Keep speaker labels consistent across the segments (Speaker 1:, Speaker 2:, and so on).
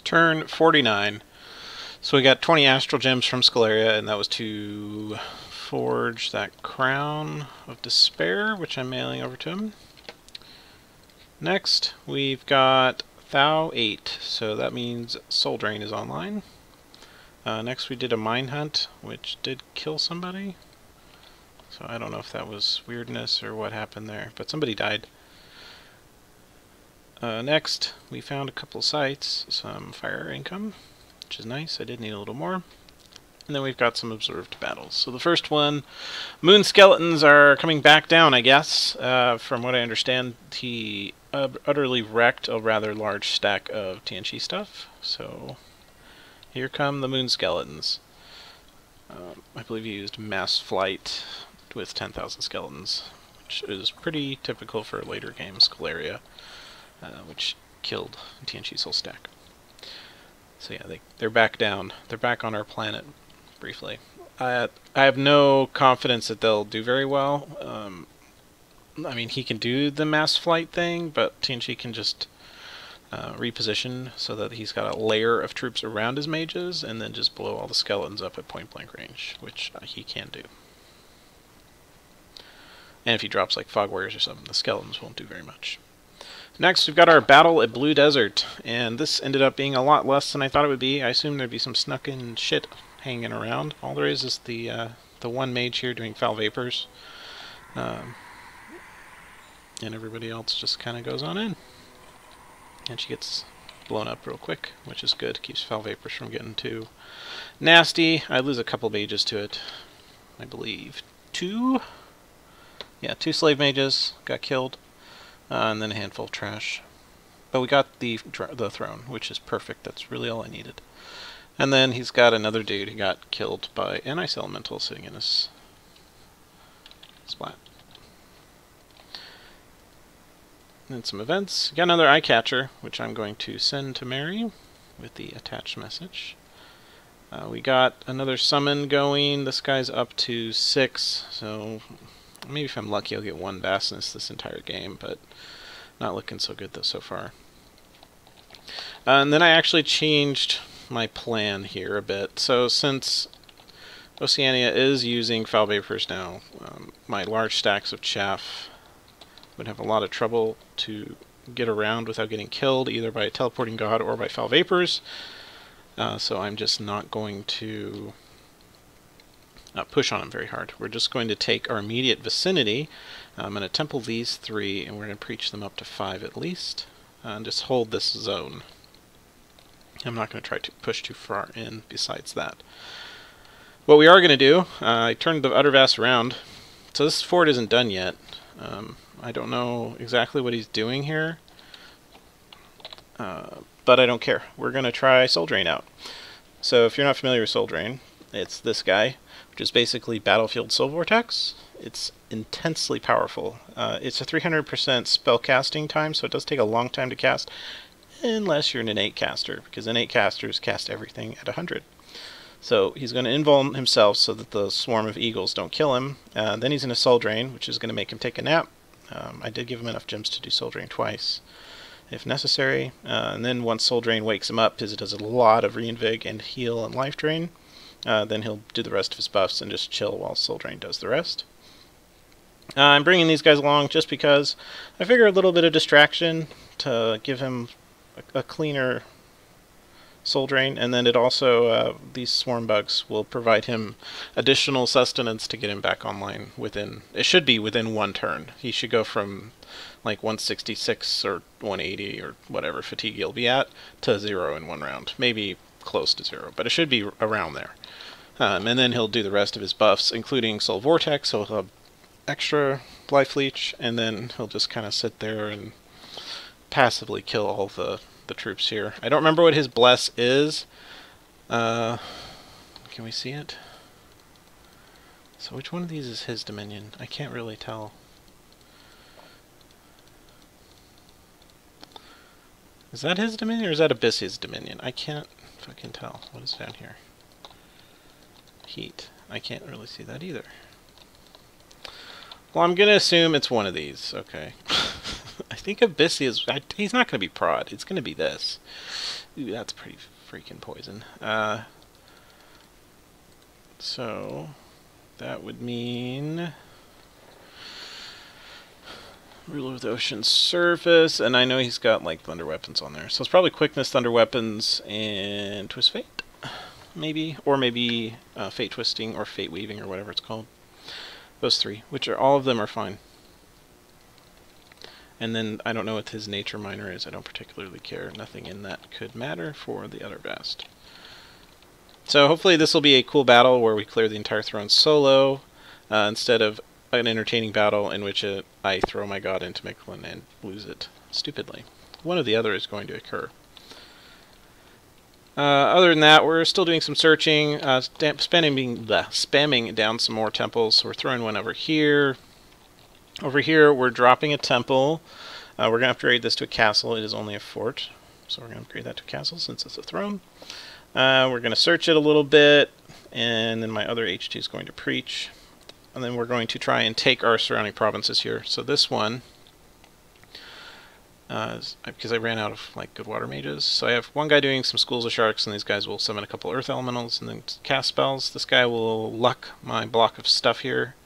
Speaker 1: Turn 49. So we got 20 astral gems from Scaleria, and that was to forge that Crown of Despair, which I'm mailing over to him. Next, we've got Thou 8, so that means Soul Drain is online. Next we did a Mine Hunt, which did kill somebody. So I don't know if that was weirdness or what happened there, but somebody died. Next, we found a couple sites, some fire income, which is nice. I did need a little more. And then we've got some observed battles. So the first one, Moon Skeletons are coming back down, I guess. From what I understand, he utterly wrecked a rather large stack of TNT stuff. So here come the Moon Skeletons. I believe he used mass flight with 10,000 skeletons, which is pretty typical for later game Scaleria, which killed TNT's whole stack. So yeah, they're back down. They're back on our planet, briefly. I have no confidence that they'll do very well. I mean, he can do the mass flight thing, but TNT can just reposition so that he's got a layer of troops around his mages and then just blow all the skeletons up at point-blank range, which he can do. And if he drops like Fog Warriors or something, the skeletons won't do very much. Next, we've got our battle at Blue Desert, and this ended up being a lot less than I thought it would be. I assumed there'd be some snuck-in shit hanging around. All there is the one mage here doing foul vapors, and everybody else just kind of goes on in. And she gets blown up real quick, which is good. Keeps foul vapors from getting too nasty. I lose a couple mages to it, I believe. Two slave mages got killed. And then a handful of trash. But we got the throne, which is perfect. That's really all I needed. And then he's got another dude who got killed by an ice elemental sitting in his splat. And some events. Got another eye catcher, which I'm going to send to Mary with the attached message. We got another summon going. This guy's up to 6, so maybe if I'm lucky I'll get 1 vastness this entire game, but not looking so good though so far. And then I actually changed my plan here a bit. So since Oceania is using foul vapors now, my large stacks of chaff would have a lot of trouble to get around without getting killed, either by a teleporting god or by foul vapors. So I'm just not going to push on them very hard. We're just going to take our immediate vicinity. I'm going to temple these 3, and we're going to preach them up to 5 at least, and just hold this zone. I'm not going to try to push too far in besides that. What we are going to do, I turned the Uttervast around, so this fort isn't done yet. I don't know exactly what he's doing here, but I don't care. We're going to try Soul Drain out. So if you're not familiar with Soul Drain, it's this guy, which is basically Battlefield Soul Vortex. It's intensely powerful. It's a 300% spell casting time, so it does take a long time to cast, unless you're an innate caster, because innate casters cast everything at 100. So he's going to invuln himself so that the swarm of eagles don't kill him. Then he's going to Soul Drain, which is going to make him take a nap. I did give him enough gems to do Soul Drain twice, if necessary. And then once Soul Drain wakes him up, because it does a lot of Reinvig and Heal and Life Drain, then he'll do the rest of his buffs and just chill while Soul Drain does the rest. I'm bringing these guys along just because I figure a little bit of distraction to give him a cleaner Soul Drain, and then it also, these swarm bugs will provide him additional sustenance to get him back online within, it should be within 1 turn. He should go from like 166 or 180 or whatever fatigue he'll be at to 0 in 1 round. Maybe close to 0, but it should be around there. And then he'll do the rest of his buffs, including Soul Vortex, so he'll have extra Life Leech, and then he'll just kind of sit there and passively kill all the troops here. I don't remember what his bless is. Can we see it? So which one of these is his dominion? I can't really tell. Is that his dominion or is that Abyss's dominion? I can't fucking tell. What is down here? Heat. I can't really see that either. Well, I'm going to assume it's one of these. Okay. I think Abyss is... he's not going to be prod. It's going to be this. Ooh, that's pretty freaking poison. So that would mean ruler of the ocean surface, and I know he's got like thunder weapons on there, so it's probably quickness, thunder weapons, and twist fate, maybe, or maybe fate twisting or fate weaving or whatever it's called. Those three, which are all of them are fine. And then I don't know what his nature minor is. I don't particularly care. Nothing in that could matter for the other best. So hopefully this will be a cool battle where we clear the entire throne solo, instead of an entertaining battle in which I throw my god into Mictlan and lose it stupidly. One or the other is going to occur. Other than that, we're still doing some searching, spamming down some more temples. So we're throwing one over here. Over here, we're dropping a temple. We're going to upgrade this to a castle. It is only a fort, so we're going to upgrade that to a castle since it's a throne. We're going to search it a little bit, and then my other H2 is going to preach. And then we're going to try and take our surrounding provinces here. So this one, because I ran out of like good water mages, so I have one guy doing some schools of sharks, and these guys will summon a couple earth elementals and then cast spells. This guy will luck my block of stuff here.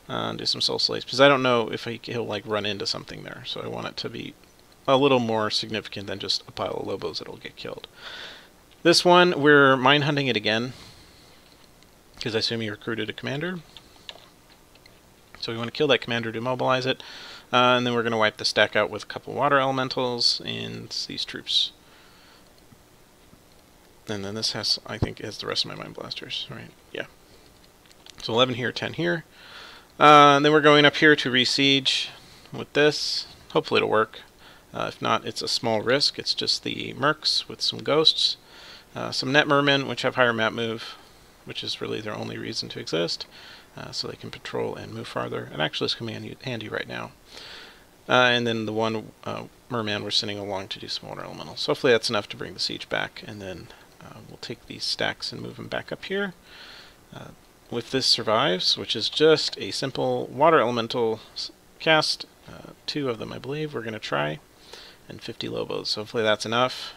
Speaker 1: Do some soul slaves, because I don't know if he'll like run into something there, so I want it to be a little more significant than just a pile of lobos that'll get killed. This one, we're mine hunting it again, because I assume he recruited a commander. So we want to kill that commander to mobilize it, and then we're going to wipe the stack out with a couple water elementals and these troops. And then this has, I think, has the rest of my mine blasters, right? Yeah. So 11 here, 10 here. And then we're going up here to re-siege with this. Hopefully it'll work. If not, it's a small risk. It's just the mercs with some ghosts. Some net mermen, which have higher map move, which is really their only reason to exist. So they can patrol and move farther. And actually it's coming in handy right now. And then the one merman we're sending along to do some water elemental. So hopefully that's enough to bring the siege back. And then we'll take these stacks and move them back up here. With this survives, which is just a simple water elemental cast, 2 of them I believe we're going to try, and 50 lobos, so hopefully that's enough.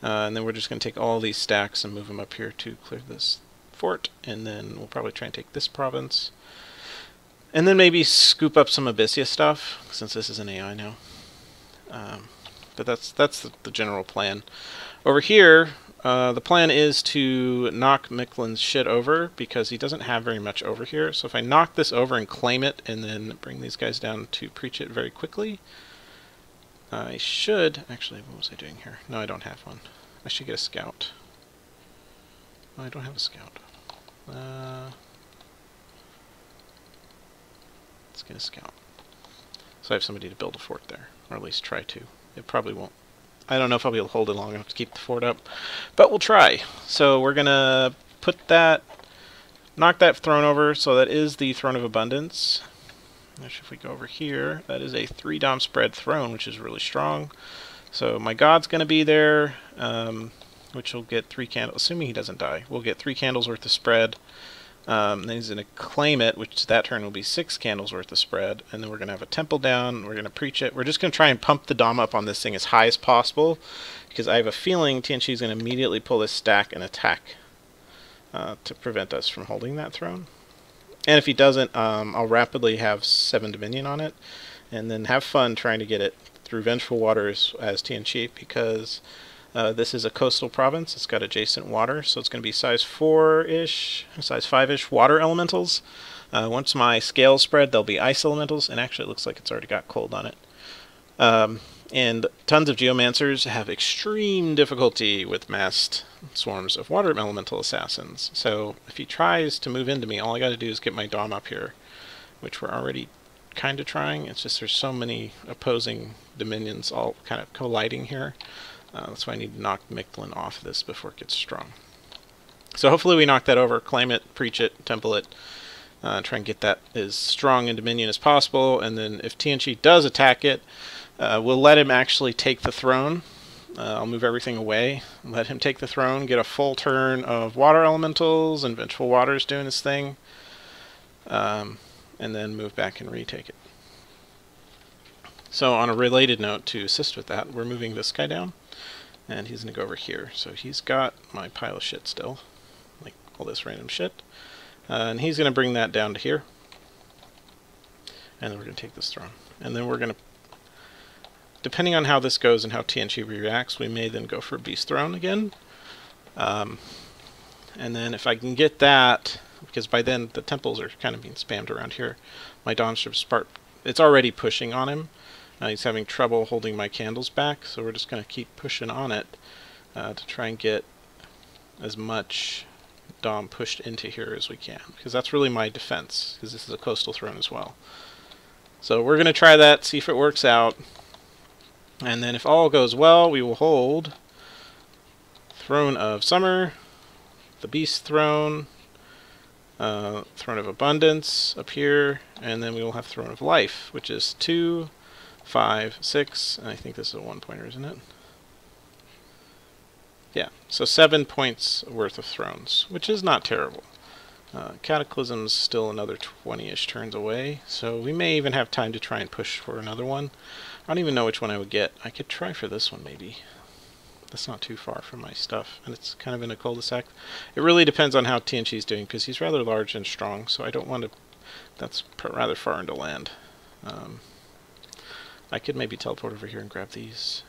Speaker 1: And then we're just going to take all these stacks and move them up here to clear this fort, and then we'll probably try and take this province, and then maybe scoop up some Abyssia stuff, since this is an AI now. But that's the general plan. Over here, the plan is to knock Mictlan's shit over, because he doesn't have very much over here. So if I knock this over and claim it, and then bring these guys down to preach it very quickly, I should... Actually, what was I doing here? No, I don't have one. I should get a scout. Oh, I don't have a scout. Let's get a scout. So I have somebody to build a fort there, or at least try to. It probably won't. I don't know if I'll be able to hold it long enough to keep the fort up, but we'll try. So we're gonna put that, knock that throne over. So that is the Throne of Abundance. If we go over here, that is a 3 dom spread throne, which is really strong. So my god's gonna be there, which will get 3 candles, assuming he doesn't die. We'll get 3 candles worth of spread. Then he's going to claim it, which that turn will be 6 candles worth of spread. And then we're going to have a temple down. We're going to preach it. We're just going to try and pump the dom up on this thing as high as possible, because I have a feeling Tianchi is going to immediately pull this stack and attack to prevent us from holding that throne. And if he doesn't, I'll rapidly have 7 Dominion on it, and then have fun trying to get it through Vengeful Waters as Tianchi, because this is a coastal province. It's got adjacent water, so it's going to be size 4-ish, size 5-ish water elementals. Once my scales spread, there'll be ice elementals, and actually it looks like it's already got cold on it. And tons of geomancers have extreme difficulty with massed swarms of water elemental assassins. So if he tries to move into me, all I got to do is get my dom up here, which we're already kind of trying. It's just there's so many opposing dominions all kind of colliding here. That's why I need to knock Mictlan off this before it gets strong. So hopefully we knock that over, claim it, preach it, temple it, try and get that as strong in Dominion as possible, and then if Tianchi does attack it, we'll let him actually take the throne. I'll move everything away, let him take the throne, get a full turn of water elementals and Vengeful Waters doing his thing, and then move back and retake it. So on a related note, to assist with that, we're moving this guy down. And he's going to go over here. So he's got my pile of shit still, like all this random shit. And he's going to bring that down to here. And then we're going to take this throne. And then we're going to, depending on how this goes and how TNG reacts, we may then go for Beast Throne again. And then if I can get that, because by then the temples are kind of being spammed around here, my Dawn Strip Spark, it's already pushing on him. He's having trouble holding my candles back, so we're just going to keep pushing on it to try and get as much Dom pushed into here as we can, because that's really my defense, because this is a coastal throne as well. So we're going to try that, see if it works out, and then if all goes well, we will hold Throne of Summer, the Beast Throne, Throne of Abundance up here, and then we will have Throne of Life, which is 2, 5, 6, and I think this is a 1-pointer, isn't it? Yeah, so 7 points worth of thrones, which is not terrible. Cataclysm's still another 20-ish turns away, so we may even have time to try and push for another one. I don't even know which one I would get. I could try for this one, maybe. That's not too far from my stuff, and it's kind of in a cul-de-sac. It really depends on how TNG's doing, because he's rather large and strong, so I don't want to... That's rather far into land. I could maybe teleport over here and grab these.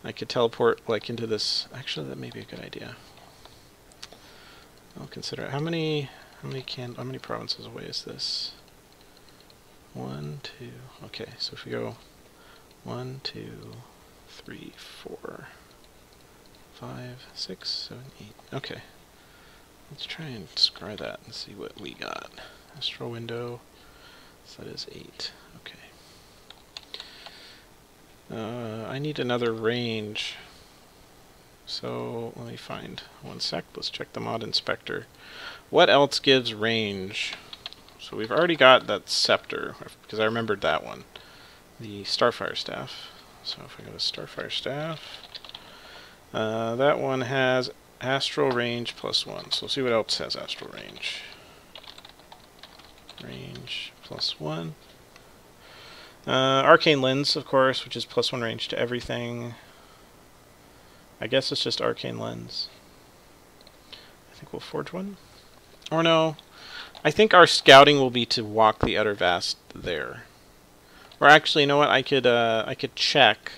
Speaker 1: I could teleport, like, into this... Actually, that may be a good idea. I'll consider it. How many provinces away is this? 1, 2... Okay, so if we go 1, 2... 3, 4, 5, 6, 7, 8. Okay. Let's try and scry that and see what we got. Astral window. So that is 8. Okay. I need another range. So let me find one sec. Let's check the mod inspector. What else gives range? So we've already got that scepter, because I remembered that one. The Starfire Staff. So if I go to Starfire Staff, that one has Astral Range +1. So we'll see what else has Astral Range. Range +1. Arcane Lens, of course, which is +1 range to everything. I guess it's just Arcane Lens. I think we'll forge one. Or no, I think our scouting will be to walk the Utter Vast there. Or actually, you know what? I could check.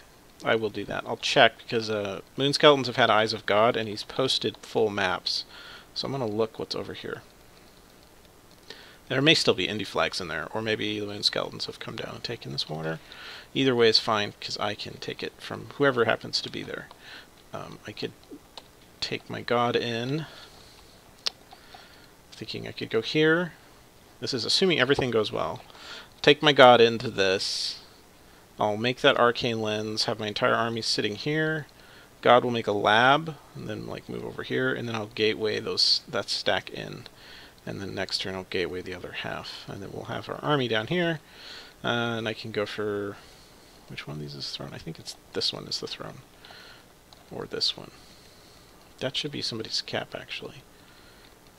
Speaker 1: I will do that. I'll check, because Moon Skeletons have had Eyes of God, and he's posted full maps. So I'm going to look what's over here. There may still be Indie Flags in there, or maybe the Moon Skeletons have come down and taken this water. Either way is fine, because I can take it from whoever happens to be there. I could take my God in. Thinking I could go here. This is assuming everything goes well. Take my God into this. I'll make that Arcane Lens, have my entire army sitting here. God will make a lab, and then like move over here, and then I'll gateway that stack in. And then next turn I'll gateway the other half. And then we'll have our army down here. And I can go for... Which one of these is throne? I think it's this one is the throne. Or this one. That should be somebody's cap, actually.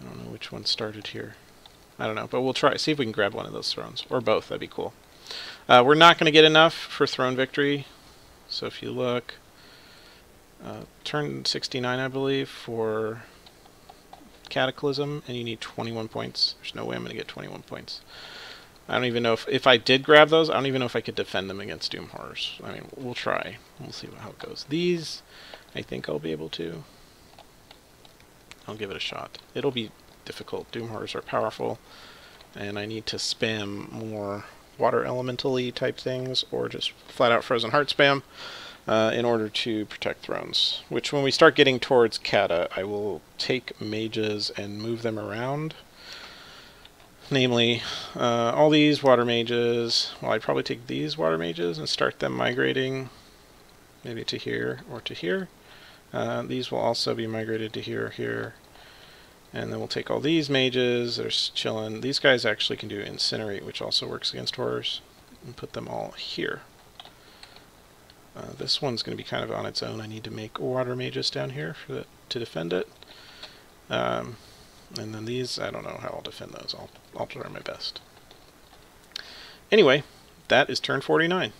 Speaker 1: I don't know which one started here. I don't know, but we'll try, see if we can grab one of those thrones. Or both, that'd be cool. We're not going to get enough for throne victory. So if you look, turn 69, I believe, for Cataclysm, and you need 21 points. There's no way I'm going to get 21 points. I don't even know if I did grab those, I don't even know if I could defend them against Doom Horrors. I mean, we'll try. We'll see how it goes. These, I think I'll be able to. I'll give it a shot. It'll be difficult. Doom Horrors are powerful, and I need to spam more water elemental-y type things, or just flat out Frozen Heart spam, in order to protect thrones. Which, when we start getting towards Kata, I will take mages and move them around. Namely, all these water mages. Well, I'd probably take these water mages and start them migrating, maybe to here or to here. These will also be migrated to here or here. And then we'll take all these mages, they're chilling. These guys actually can do Incinerate, which also works against horrors, and put them all here. This one's going to be kind of on its own. I need to make water mages down here to defend it. And then these, I don't know how I'll defend those. I'll try my best. Anyway, that is turn 49.